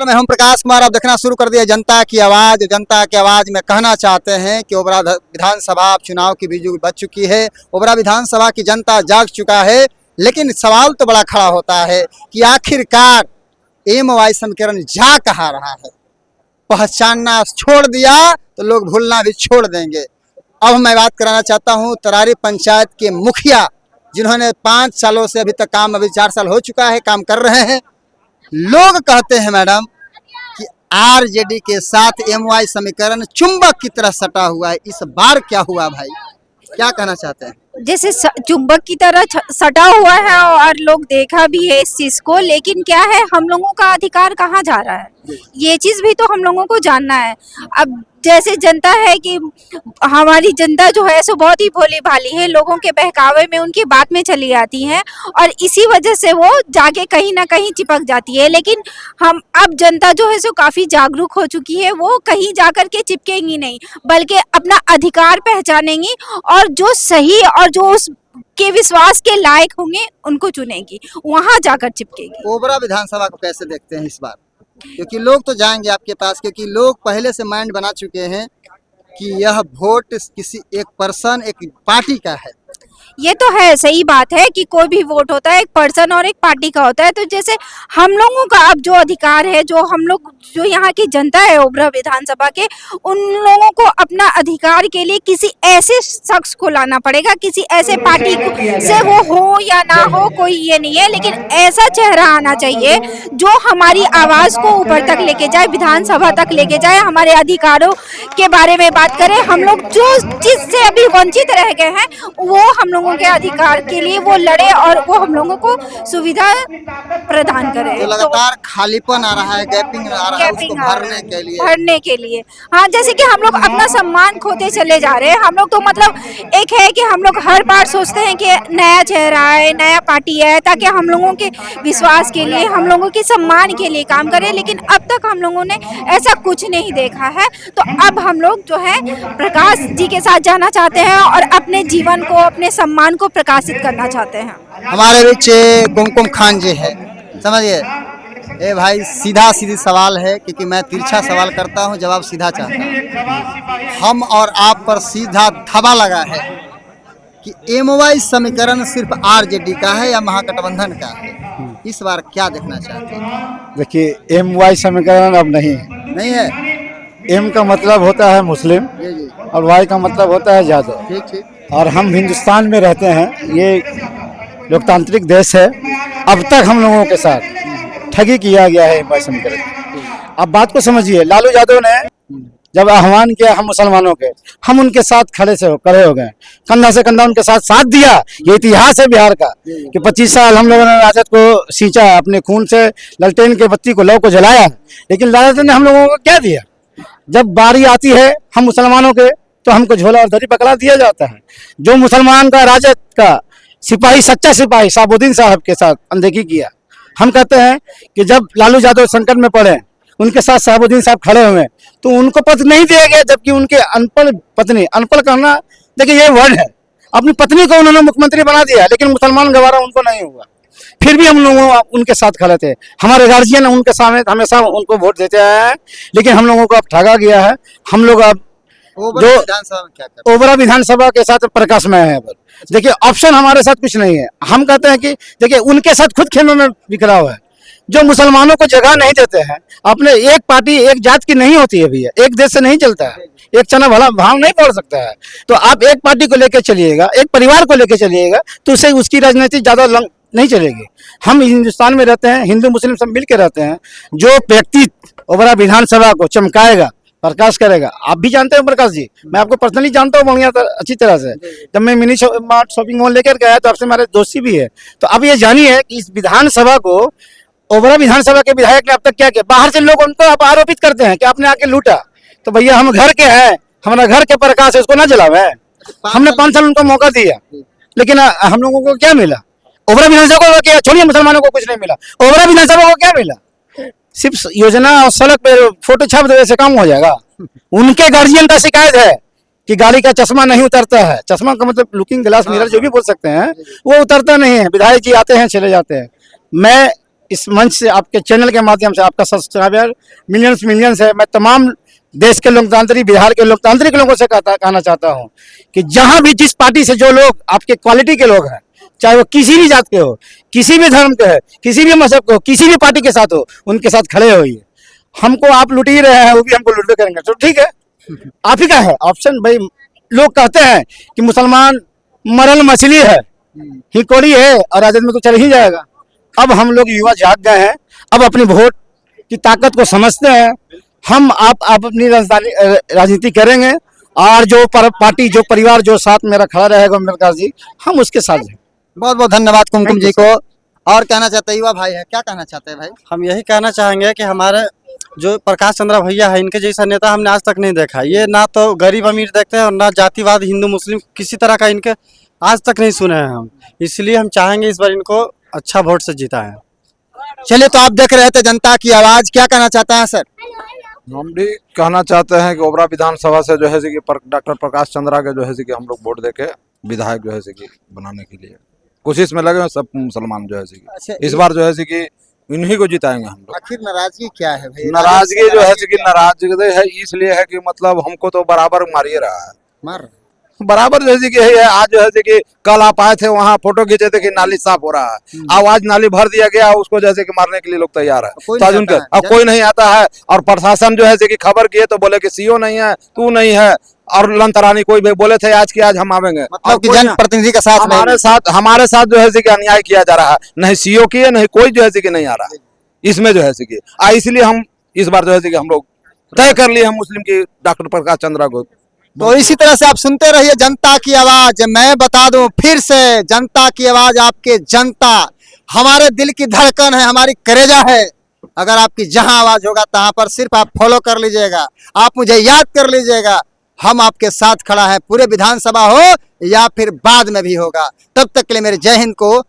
नमस्कार, मैं हूं प्रकाश कुमार। आप देखना शुरू कर दिया जनता की आवाज़। जनता की आवाज़ में कहना चाहते हैं कि ओबरा विधानसभा चुनाव की बीजू बच चुकी है। ओबरा विधानसभा की जनता जाग चुका है, लेकिन सवाल तो बड़ा खड़ा होता है कि आखिरकार एमवाई समीकरण जा कहाँ रहा है। पहचानना छोड़ दिया तो लोग भूलना भी छोड़ देंगे। अब मैं बात कराना चाहता हूँ तरारी पंचायत के मुखिया, जिन्होंने 5 सालों से अभी तक काम, अभी 4 साल हो चुका है, काम कर रहे हैं। लोग कहते हैं मैडम कि आरजेडी के साथ एमवाई समीकरण चुंबक की तरह सटा हुआ है। इस बार क्या हुआ भाई, क्या कहना चाहते हैं? जैसे चुंबक की तरह सटा हुआ है और लोग देखा भी है इस चीज को, लेकिन क्या है, हम लोगों का अधिकार कहाँ जा रहा है, ये चीज भी तो हम लोगों को जानना है। अब जैसे जनता है कि हमारी जनता जो है सो बहुत ही भोली भाली है, लोगों के बहकावे में उनकी बात में चली आती है और इसी वजह से वो जाके कहीं ना कहीं चिपक जाती है। लेकिन हम अब जनता जो है सो काफी जागरूक हो चुकी है, वो कहीं जाकर के चिपकेंगी नहीं, बल्कि अपना अधिकार पहचानेंगी और जो सही और जो उस के विश्वास के लायक होंगे उनको चुनेगी, वहां जाकर चिपकेगी। ओबरा विधानसभा को कैसे देखते हैं इस बार? क्योंकि लोग तो जाएंगे आपके पास, क्योंकि लोग पहले से माइंड बना चुके हैं कि यह वोट किसी एक पर्सन, एक पार्टी का है। ये तो है, सही बात है कि कोई भी वोट होता है एक पर्सन और एक पार्टी का होता है। तो जैसे हम लोगों का अब जो अधिकार है, जो हम लोग, जो यहाँ की जनता है ओबरा विधानसभा के, उन लोगों को अपना अधिकार के लिए किसी ऐसे शख्स को लाना पड़ेगा, किसी ऐसे पार्टी को से वो हो या ना हो, कोई ये नहीं है, लेकिन ऐसा चेहरा आना चाहिए जो हमारी आवाज को ऊपर तक लेके जाए, विधानसभा तक लेके जाए, हमारे अधिकारों के बारे में बात करे। हम लोग जो चीज से अभी वंचित रह गए हैं, वो हम लोगों के अधिकार के लिए वो लड़े और वो हम लोगों को सुविधा प्रदान करे। तो लगातार खालीपन आ रहा है, गैपिंग आ रहा है, उसको भरने के लिए। हाँ, जैसे कि हम लोग अपना सम्मान खोते चले जा रहे हैं। हम लोग तो मतलब एक है कि हम लोग हर बार सोचते हैं कि नया चेहरा है, नया पार्टी है, ताकि हम लोगों के विश्वास के लिए, हम लोगों के सम्मान के लिए काम करे, लेकिन अब तक हम लोगों ने ऐसा कुछ नहीं देखा है। तो अब हम लोग जो है प्रकाश जी के साथ जाना चाहते हैं और अपने जीवन को, अपने सम्मान को प्रकाशित करना चाहते हैं। हमारे बीच कुमकुम खान जी है, समझिए। ए भाई, सीधा सीधी सवाल है, क्योंकि मैं तिरछा सवाल करता हूं, जवाब सीधा चाहता हूं। हम और आप पर सीधा धब्बा लगा है कि एमवाई समीकरण सिर्फ आरजेडी का है या महागठबंधन का है। इस बार क्या देखना चाहते हैं? देखिए, एमवाई समीकरण अब नहीं है। एम का मतलब होता है मुस्लिम और वाई का मतलब होता है यादव। ठीक। और हम हिंदुस्तान में रहते हैं, ये लोकतांत्रिक देश है। अब तक हम लोगों के साथ ठगी किया गया है एमवाई समीकरण। अब बात को समझिए, लालू यादव ने जब आह्वान किया हम मुसलमानों के, हम उनके साथ खड़े हो गए, कंधा से कंधा उनके साथ दिया। ये इतिहास है बिहार का कि 25 साल हम लोगों ने राजद को सींचा, अपने खून से ललटेन के बत्ती को, लौ को जलाया। लेकिन राजद ने हम लोगों को क्या दिया? जब बारी आती है हम मुसलमानों के, तो हमको झोला और दरी पकड़ा दिया जाता है। जो मुसलमान का, राजद का सिपाही, सच्चा सिपाही साबुद्दीन साहब के साथ अनदेखी किया। हम कहते हैं कि जब लालू यादव संकट में पड़े, उनके साथ साबुद्दीन साहब खड़े हुए, तो उनको पद नहीं दिया गया, जबकि उनके अनपढ़ पत्नी, अनपढ़ कहना देखिए ये वर्ड है, अपनी पत्नी को उन्होंने मुख्यमंत्री बना दिया, लेकिन मुसलमान गवारा उनको नहीं हुआ। फिर भी हम लोग उनके साथ खड़े थे। हमारे गार्जियन उनके सामने हमेशा उनको वोट देते आए हैं, लेकिन हम लोगों को अब ठगा गया है। हम लोग अब जो ओबरा विधानसभा के साथ प्रकाश में है, देखिए ऑप्शन हमारे साथ कुछ नहीं है। हम कहते हैं कि देखिए उनके साथ खुद खेमे में बिखराव है, जो मुसलमानों को जगह नहीं देते हैं। अपने एक पार्टी एक जात की नहीं होती है भैया, एक देश से नहीं चलता है, एक चना भला भाव नहीं पड़ सकता है। तो आप एक पार्टी को लेकर चलिएगा, एक परिवार को लेकर चलिएगा, तो उससे उसकी राजनीति ज्यादा नहीं चलेगी। हम हिंदुस्तान में रहते हैं, हिंदू मुस्लिम सब मिल के रहते हैं। जो व्यक्ति ओबरा विधानसभा को चमकाएगा, प्रकाश करेगा। आप भी जानते हैं प्रकाश जी, मैं आपको पर्सनली जानता हूँ बढ़िया अच्छी तरह से। जब मैं मिनी मार्ट शॉपिंग मॉल लेकर गया तो आपसे हमारे दोस्ती भी है। तो अब ये जानिए कि इस विधानसभा को, ओबरा विधानसभा के विधायक ने अब तक क्या किया। बाहर से लोग उनको आप आरोपित करते हैं कि आपने आके लूटा। तो भैया हम घर के हैं, हमारा घर के प्रकाश है, उसको ना जलावे। हमने 5 साल उनको मौका दिया, लेकिन हम लोगों को क्या मिला? ओबरा विधानसभा को क्या, छोड़िए मुसलमानों को कुछ नहीं मिला, ओबरा विधानसभा को क्या मिला? सिर्फ योजना और सड़क पे फोटो छाप देने से काम हो जाएगा? उनके गार्जियन का शिकायत है कि गाड़ी का चश्मा नहीं उतरता है। चश्मा का मतलब लुकिंग ग्लास मिरर जो भी बोल सकते हैं, वो उतरता नहीं है। विधायक जी आते हैं, चले जाते हैं। मैं इस मंच से, आपके चैनल के माध्यम से, आपका सब्सक्राइबर मिलियंस है, मैं तमाम देश के लोकतांत्रिक, बिहार के लोकतांत्रिक लोगों से कहना चाहता हूं कि जहां भी जिस पार्टी से जो लोग आपके क्वालिटी के लोग हैं, चाहे वो किसी भी जात के हो, किसी भी धर्म के है, किसी भी मजहब के हो, किसी भी पार्टी के साथ हो, उनके साथ खड़े होइए। हमको आप लुट ही रहे हैं, वो भी हमको लुटवे करेंगे, तो ठीक है, आप ही का है ऑप्शन भाई। लोग कहते हैं कि मुसलमान मरल मछली है, हिकोड़ी है, और राजद में तो चल ही जाएगा। अब हम लोग युवा जाग गए हैं, अब अपनी वोट की ताकत को समझते हैं। हम आप अपनी राजनीति करेंगे, और जो पार्टी, जो परिवार, जो साथ मेरा खड़ा रहेगा ओमप्रकाश जी, हम उसके साथ हैं। बहुत बहुत धन्यवाद कुमकुम जी को। और कहना चाहते हैं युवा भाई है, क्या कहना चाहते हैं भाई? हम यही कहना चाहेंगे कि हमारे जो प्रकाश चंद्र भैया है, इनके जैसा नेता हमने आज तक नहीं देखा। ये ना तो गरीब अमीर देखते हैं और ना जातिवाद, हिंदू मुस्लिम किसी तरह का इनके आज तक नहीं सुने हैं हम। इसलिए हम चाहेंगे इस बार इनको अच्छा वोट से जीता है। चलिए, तो आप देख रहे थे जनता की आवाज, क्या कहना चाहते हैं सर? हम भी कहना चाहते हैं कि ओबरा विधानसभा से जो है कि डॉक्टर प्रकाश चंद्रा के जो है कि हम लोग वोट देके विधायक जो है कि बनाने के लिए कोशिश में लगे हैं। सब मुसलमान जो है अच्छा, कि इस बार जो है कि इन्हीं को जिताएंगे हम लोग। आखिर नाराजगी क्या है भाई? नाराजगी जो है कि नाराजगी है इसलिए है कि मतलब हमको तो बराबर मारिए रहा है, मार बराबर जैसे कि यही है। आज जो है कि कल आप आए थे वहाँ फोटो खींचे थे कि नाली साफ हो रहा है, अब आज नाली भर दिया गया, उसको जैसे कि मारने के लिए लोग तैयार है। तो आज उनके अब कोई नहीं आता है, और प्रशासन जो है कि खबर किए तो बोले कि सीओ नहीं है, तू नहीं है, और लंतरानी कोई भी बोले थे आज की आज हम आवेंगे। मतलब कि जनप्रतिनिधि के साथ हमारे साथ जो है कि अन्याय किया जा रहा है, नहीं सीओ की है, नहीं कोई जो है कि नहीं आ रहा है इसमें जो है कि। इसलिए हम इस बार जो है कि हम लोग तय कर लिए हम मुस्लिम की डॉक्टर प्रकाश चंद्रा को। तो इसी तरह से आप सुनते रहिए जनता की आवाज। मैं बता दूं फिर से, जनता की आवाज, आपके जनता हमारे दिल की धड़कन है, हमारी करेजा है। अगर आपकी जहां आवाज होगा तहां पर सिर्फ आप फॉलो कर लीजिएगा, आप मुझे याद कर लीजिएगा, हम आपके साथ खड़ा है। पूरे विधानसभा हो या फिर बाद में भी होगा। तब तक के लिए मेरे जय हिंद को